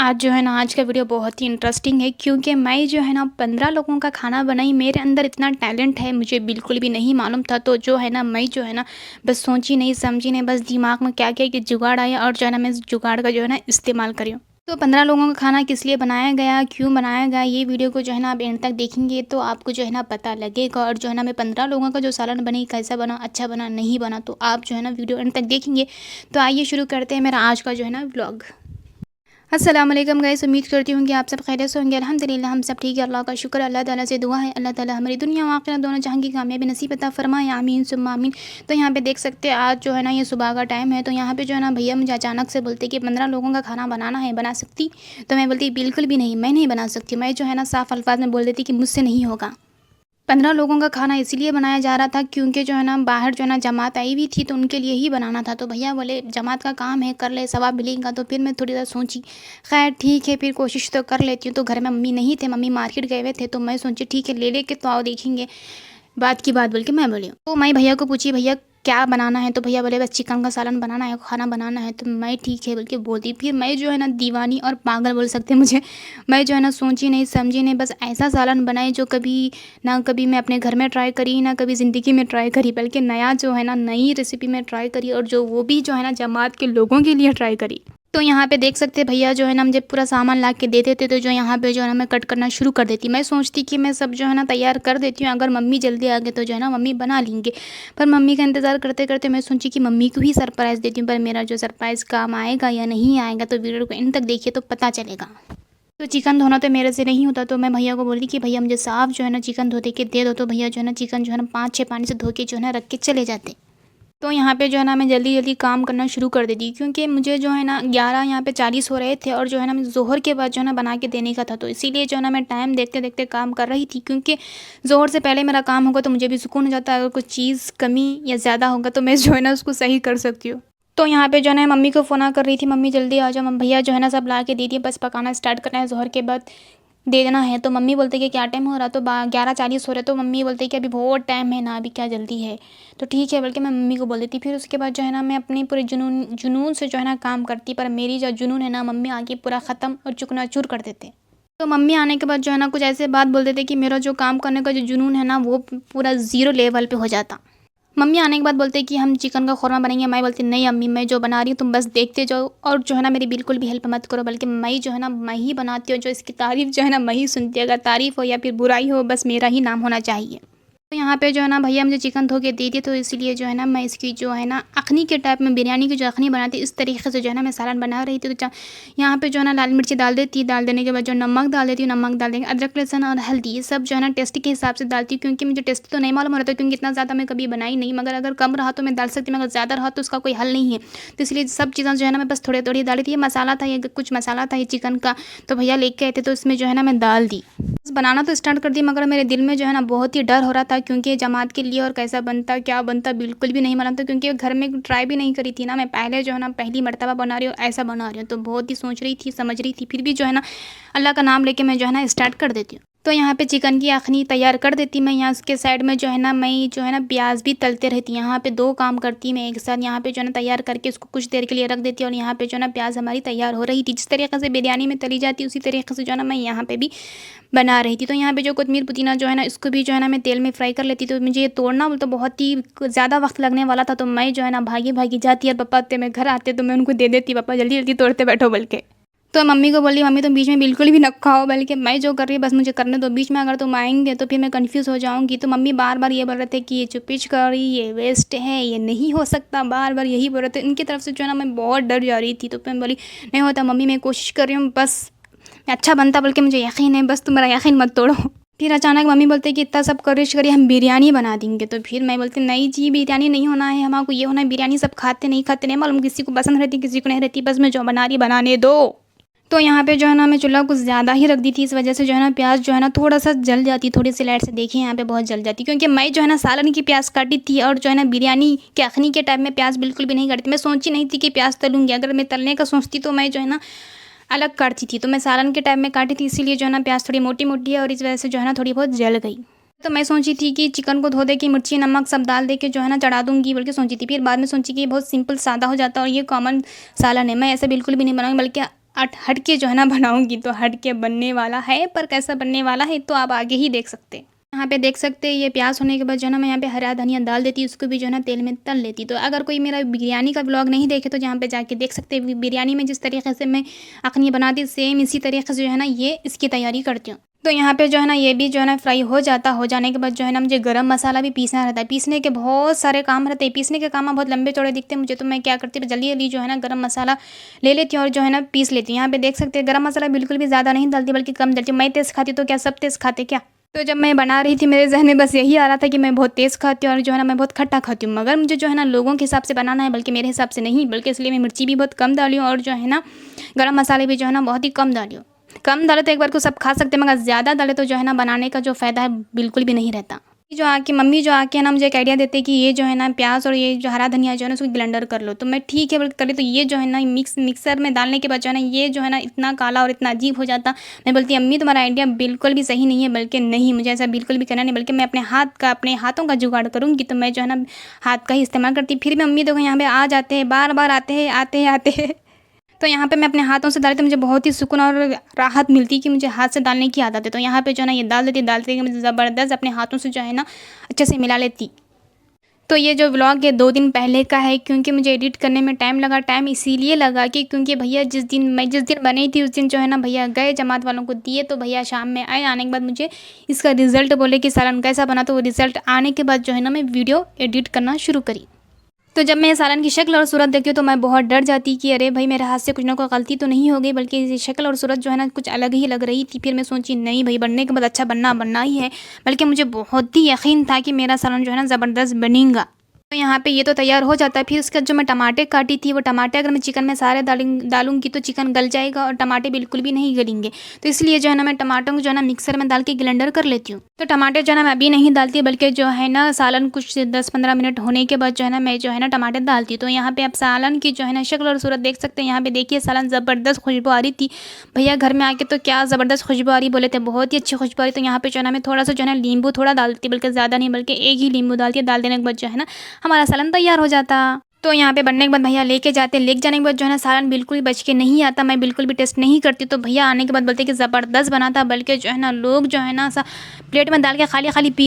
आज जो है ना आज का वीडियो बहुत ही इंटरेस्टिंग है क्योंकि मैं जो है ना 15 लोगों का खाना बनाई। मेरे अंदर इतना टैलेंट है मुझे बिल्कुल भी नहीं मालूम था। तो जो है ना मैं जो है ना बस सोची नहीं समझी नहीं, बस दिमाग में क्या क्या कि जुगाड़ आया और जो है ना मैं इस जुगाड़ का जो है ना इस्तेमाल करी हूँ। तो 15 लोगों का खाना किस लिए बनाया गया, क्यों बनाया गया, ये वीडियो को जो है ना आप एंड तक देखेंगे तो आपको जो है ना पता लगेगा। और जो है ना मैं 15 लोगों का जो सालन बनी, कैसा बना, अच्छा बना, नहीं बना, तो आप जो है ना वीडियो एंड तक देखेंगे। तो आइए शुरू करते हैं मेरा आज का जो है ना व्लॉग। अस्सलाम वालेकुम गाइस, उम्मीद करती हूँ कि आप सब खैरियत से होंगे। अल्हम्दुलिल्लाह हम सब ठीक है, अल्लाह का शुक्र। अल्लाह ताला से दुआ है अल्लाह ताला हमारी दुनिया और आखिरत दोनों जहां की कामयाबी नसीब अता फरमाए, आमीन सुम्मा आमीन। तो यहाँ पे देख सकते हैं आज जो है ना ये सुबह का टाइम है। तो यहाँ पे जो है ना भैया मुझे अचानक से बोलते कि 15 लोगों का खाना बनाना है, बना सकती? तो मैं बोलती बिल्कुल भी नहीं, मैं नहीं बना सकती। मैं जो है ना साफ अल्फाज में बोल देती कि मुझसे नहीं होगा। 15 लोगों का खाना इसीलिए बनाया जा रहा था क्योंकि जो है ना बाहर जो है ना जमात आई हुई थी, तो उनके लिए ही बनाना था। तो भैया बोले जमात का काम है, कर ले, सवाब मिलेगा। तो फिर मैं थोड़ी देर सोची, खैर ठीक है फिर कोशिश तो कर लेती हूँ। तो घर में मम्मी नहीं थे, मम्मी मार्केट गए हुए थे। तो मैं सोची ठीक है ले लेके तो आओ देखेंगे। बात की बात बोल के मैं बोली, तो मैं भैया को पूछी भैया क्या बनाना है। तो भैया बोले बस चिकन का सालन बनाना है, खाना बनाना है। तो मैं ठीक है बोल के बोलती। फिर मैं जो है ना दीवानी और पागल बोल सकते हैं मुझे। मैं जो है ना सोची नहीं समझी नहीं, बस ऐसा सालन बनाए जो कभी ना कभी मैं अपने घर में ट्राई करी, ना कभी ज़िंदगी में ट्राई करी, बल्कि नया जो है ना नई रेसिपी में ट्राई करी, और जो वो भी जो है ना जमात के लोगों के लिए ट्राई करी। तो यहाँ पे देख सकते हैं भैया जो है ना मुझे पूरा सामान ला के दे देते। तो जो यहाँ पे जो है ना मैं कट करना शुरू कर देती। मैं सोचती कि मैं सब जो है ना तैयार कर देती हूँ, अगर मम्मी जल्दी आ गए तो जो है ना मम्मी बना लेंगे। पर मम्मी का इंतज़ार करते करते मैं सोची कि मम्मी को ही सरप्राइज़ देती हूँ। पर मेरा जो सरप्राइज़ काम आएगा या नहीं आएगा तो वीडियो को इन तक देखिए तो पता चलेगा। तो चिकन धोना तो मेरे से नहीं होता। तो मैं भैया को बोली कि भैया मुझे साफ़ जो है ना चिकन धो दे के दे दो। तो भैया जो है ना चिकन जो है ना 5-6 पानी से धो के जो है ना रख के चले जाते। तो यहाँ पे जो है ना मैं जल्दी जल्दी काम करना शुरू कर देती क्योंकि मुझे जो है ना 11 यहाँ पे 40 हो रहे थे, और जो है ना मैं ज़ोहर के बाद जो है ना बना के देने का था। तो इसीलिए जो है ना मैं टाइम देखते देखते काम कर रही थी, क्योंकि ज़ोहर से पहले मेरा काम होगा तो मुझे भी सुकून हो जाता है। अगर कुछ चीज़ कमी या ज़्यादा होगा तो मैं जो है ना उसको सही कर सकती हूँ। तो यहाँ पे जो है ना मम्मी को फ़ोन कर रही थी, मम्मी जल्दी आ जाओ। भैया जो है ना सब ला के दे दिए, बस पकाना स्टार्ट करना है, ज़ोहर के बाद दे देना है। तो मम्मी बोलते कि क्या टाइम हो रहा, तो 11:40 हो रहे। तो मम्मी बोलते कि अभी बहुत टाइम है ना, अभी क्या जल्दी है। तो ठीक है बल्कि मैं मम्मी को बोल देती। फिर उसके बाद जो है ना मैं अपनी पूरे जुनून जुनून से जो है ना काम करती। पर मेरी जो जुनून है ना मम्मी आके पूरा ख़त्म और चूर कर देते। तो मम्मी आने के बाद जो है ना कुछ ऐसे बात बोल देते कि मेरा जो काम करने का जो जुनून है ना वो पूरा ज़ीरो लेवल पे हो जाता। मम्मी आने के बाद बोलते कि हम चिकन का ख़ोरमा बनाएंगे। मैं बोलती नहीं अम्मी, मैं जो बना रही हूँ तुम बस देखते जाओ, और जो है ना मेरी बिल्कुल भी हेल्प मत करो, बल्कि मैं जो है ना मैं ही बनाती हूँ। जो इसकी तारीफ़ जो है ना मैं ही सुनती हूँ, अगर तारीफ़ हो या फिर बुराई हो बस मेरा ही नाम होना चाहिए। तो यहाँ पे जो है ना भैया मुझे चिकन धो के दे दिए। तो इसीलिए जो है ना मैं इसकी जो है ना अखनी के टाइप में बिरयानी की जो अखनी बनाती इस तरीके से जो है ना मैं सालन बना रही थी। तो यहाँ पे जो है ना लाल मिर्ची डाल देती, डाल देने के बाद जो नमक डाल देती हूँ, नमक डाल देंगे, अदरक लहसुन और हल्दी ये सब जो है ना टेस्ट के हिसाब से डालती हूँ, क्योंकि मुझे टेस्ट तो नहीं मालूम हो रहा था क्योंकि इतना ज़्यादा मैं कभी बनाई नहीं। मगर अगर कम रहा तो मैं डाल सकती हूँ, मगर ज़्यादा रहा तो उसका कोई हल नहीं है। तो इसलिए सब चीज़ें जो है ना मैं बस थोड़ी थोड़ी डाली थी। ये मसाला था, ये कुछ मसाला था ये चिकन का, तो भैया लेके आए थे तो इसमें जो है ना मैं डाल दी। बनाना तो स्टार्ट कर दी, मगर मेरे दिल में जो है ना बहुत ही डर हो रहा था, क्योंकि जमात के लिए और कैसा बनता क्या बनता बिल्कुल भी नहीं मालूम था, क्योंकि घर में ट्राई भी नहीं करी थी ना। मैं पहले जो है ना पहली मर्तबा बना रही हूँ, ऐसा बना रही हूँ। तो बहुत ही सोच रही थी, समझ रही थी, फिर भी जो है ना अल्लाह का नाम लेके मैं जो है ना स्टार्ट कर देती हूँ। तो यहाँ पे चिकन की अखनी तैयार कर देती मैं। यहाँ उसके साइड में जो है ना मैं जो है ना प्याज भी तलते रहती। यहाँ पे दो काम करती मैं एक साथ। यहाँ पे जो है ना तैयार करके उसको कुछ देर के लिए रख देती, और यहाँ पे जो है ना प्याज हमारी तैयार हो रही थी। जिस तरीके से बिरयानी में तली जाती उसी तरीके से जो है ना मैं यहाँ पे भी बना रही थी। तो यहाँ पे जो कोतमीर पुदीना जो है ना इसको भी जो है ना मैं तेल में फ्राई कर लेती। तो मुझे ये तोड़ना तो बहुत ही ज़्यादा वक्त लगने वाला था। तो मैं जो है ना भागी भागी जाती, और पापा आते मैं घर आते तो मैं उनको दे देती, पापा जल्दी जल्दी तोड़ते बैठो बोल के। तो मम्मी को बोली मम्मी तुम बीच में बिल्कुल भी न खाओ, बल्कि मैं जो कर रही बस मुझे करने दो, बीच में अगर तुम आएंगे तो फिर मैं कंफ्यूज हो जाऊंगी। तो मम्मी बार बार ये बोल रहे थे कि ये चुपिच करी, ये वेस्ट है, ये नहीं हो सकता, बार बार यही बोल रहे थे। इनकी तरफ से जो है ना मैं बहुत डर जा रही थी। तो मैं बोली नहीं होता मम्मी, मैं कोशिश कर रही हूँ, बस अच्छा बनता, बल्कि मुझे यकीन है, बस तुम मेरा यकीन मत तोड़ो। फिर अचानक मम्मी बोलते कि इतना सब कोशिश करिए, हम बिरयानी बना देंगे। तो फिर मैं बोलती नहीं जी बिरयानी नहीं होना है, हमारे ये होना है, बिरयानी सब खाते नहीं मालूम, किसी को पसंद रहती किसी को नहीं रहती, बस मैं जो बना रही बनाने दो। तो यहाँ पे जो है ना मैं चूल्हा कुछ ज़्यादा ही रख दी थी, इस वजह से जो है ना प्याज जो है ना थोड़ा सा जल जाती, थोड़ी सी लाइट से देखिए यहाँ पे बहुत जल जाती, क्योंकि मैं जो है ना सालन की प्याज काटी थी, और जो है ना बिरयानी के अखनी के टाइम में प्याज बिल्कुल भी नहीं काटती। मैं सोची नहीं थी कि प्याज तलूँगी, अगर मैं तलने का सोचती तो मैं जो है ना अलग काटती थी। तो मैं सालन के टाइम में काटी थी, इसीलिए जो है ना प्याज थोड़ी मोटी मोटी है, और इस वजह से जो है ना थोड़ी बहुत जल गई। तो मैं सोची थी कि चिकन को धो दे के मिर्ची नमक सब डाल दे के जो है ना चढ़ा दूंगी बल्कि सोची थी। फिर बाद में सोची कि ये बहुत सिंपल सादा हो जाता है और ये कॉमन सालन है, मैं ऐसा बिल्कुल भी नहीं बनाऊंगी, बल्कि हट के जो है ना बनाऊँगी तो हट के बनने वाला है, पर कैसा बनने वाला है तो आप आगे ही देख सकते हैं। यहाँ पे देख सकते हैं ये प्याज़ होने के बाद जो है ना मैं यहाँ पे हरा धनिया डाल देती, उसको भी जो है ना तेल में तल लेती। तो अगर कोई मेरा बिरयानी का व्लॉग नहीं देखे तो यहाँ पे जाके देख सकते हैं। बिरयानी में जिस तरीके से मैं अखनी बनाती सेम इसी तरीके से जो है ना ये इसकी तैयारी करती हूँ। तो यहाँ पे जो है ना ये भी जो है ना फ्राई हो जाने के बाद जो है ना मुझे गरम मसाला भी पीसना रहता है। पीसने के बहुत सारे काम रहते हैं, पीसने के काम बहुत लंबे चौड़े दिखते हैं मुझे, तो मैं क्या करती हूँ जल्दी जल्दी जो है ना गरम मसाला ले लेती हूँ और जो है ना पीस लेती हूँ। यहाँ पे देख सकते हैं गरम मसाला बिल्कुल भी ज़्यादा नहीं डालती बल्कि कम डालती हूँ। मैं तेज़ खाती तो क्या सब तेज़ खाते क्या? तो जब मैं बना रही थी मेरे ज़हन में बस यही आ रहा था कि मैं बहुत तेज़ खाती हूँ और जो है ना मैं बहुत खट्टा खाती हूँ, मगर मुझे जो है ना लोगों के हिसाब से बनाना है बल्कि मेरे हिसाब से नहीं, बल्कि इसलिए मैं मिर्ची भी बहुत कम डाली हूँ और जो है ना गरम मसाले भी जो है ना बहुत ही कम डाली हूँ। कम डाले तो एक बार को सब खा सकते हैं, मगर ज़्यादा डाले तो जो है ना बनाने का जो फ़ायदा है बिल्कुल भी नहीं रहता। मम्मी जो आके ना मुझे एक आइडिया देते हैं कि ये जो है ना प्याज और ये जो हरा धनिया जो है ना उसको ब्लेंडर कर लो, तो मैं ठीक है बोल कर ली। तो ये जो है ना मिक्सर में डालने के बाद जो है ना ये जो है ना इतना काला और इतना अजीब हो जाता। मैं बोलती अम्मी तुम्हारा आइडिया बिल्कुल भी सही नहीं है, बल्कि नहीं मुझे ऐसा बिल्कुल भी करना नहीं, बल्कि मैं अपने हाथों का जुगाड़ करूँगी। तो मैं जो है ना हाथ का ही इस्तेमाल करती। फिर भी अम्मी देखो यहाँ पे आ जाते हैं, बार बार आते हैं। तो यहाँ पे मैं अपने हाथों से डालती तो मुझे बहुत ही सुकून और राहत मिलती कि मुझे हाथ से डालने की आदत है। तो यहाँ पे जो है ना ये डालते मुझे ज़बरदस्त अपने हाथों से जो है ना अच्छे से मिला लेती। तो ये जो व्लॉग है 2 दिन पहले का है, क्योंकि मुझे एडिट करने में टाइम इसीलिए लगा कि क्योंकि भैया जिस दिन बनी थी उस दिन जो है ना भैया गए जमात वालों को दिए, तो भैया शाम में आए। आने के बाद मुझे इसका रिज़ल्ट बोले कि सालन कैसा बना, तो वो रिज़ल्ट आने के बाद जो है ना मैं वीडियो एडिट करना शुरू करी। तो जब मैं सालन की शक्ल और सूरत देखती हूँ तो मैं बहुत डर जाती कि अरे भाई मेरे हाथ से कुछ ना कोई गलती तो नहीं हो गई, बल्कि शक्ल और सूरत जो है ना कुछ अलग ही लग रही थी। फिर मैं सोची नहीं भाई बनने के बाद अच्छा बनना ही है, बल्कि मुझे बहुत ही यकीन था कि मेरा सालन जो है ना ज़बरदस्त बनेगा। तो यहाँ पे ये तो तैयार हो जाता है। फिर उसका जो मैं टमाटे काटी थी वो टमाटे अगर मैं चिकन में सारे डालूंगी तो चिकन गल जाएगा और टमाटे बिल्कुल भी नहीं गलेंगे। तो इसलिए जो है ना मैं टमाटरों को जो है ना मिक्सर में डाल के ग्राइंडर कर लेती हूँ। तो टमाटर जो है ना मैं अभी नहीं डालती, बल्कि जो है ना सालन कुछ 10-15 मिनट होने के बाद जो है ना मैं जो है ना टमाटर डालती हूँ। तो यहाँ पे आप सालन की जो है ना शक्ल और सूरत देख सकते हैं। यहाँ पे देखिए सालन ज़बरदस्त खुशबू आ रही थी। भैया घर में आके तो क्या ज़बरदस्त खुशबू आ रही बोले थे, बहुत ही अच्छी खुशबू आ रही। तो यहाँ पे जो है ना मैं थोड़ा सा जो है ना नींबू थोड़ा डालती, बल्कि ज़्यादा नहीं बल्कि एक ही नींबू डालती है। डाल देने के बाद जो है ना हमारा सालन तैयार हो जाता। तो यहाँ पे बनने के बाद भैया लेके जाने के बाद जो है ना सालन बिल्कुल भी बच के नहीं आता। मैं बिल्कुल भी टेस्ट नहीं करती, तो भैया आने के बाद बोलते कि ज़बरदस्त बना था, बल्कि जो है ना लोग जो है ना प्लेट में डाल के खाली खाली पी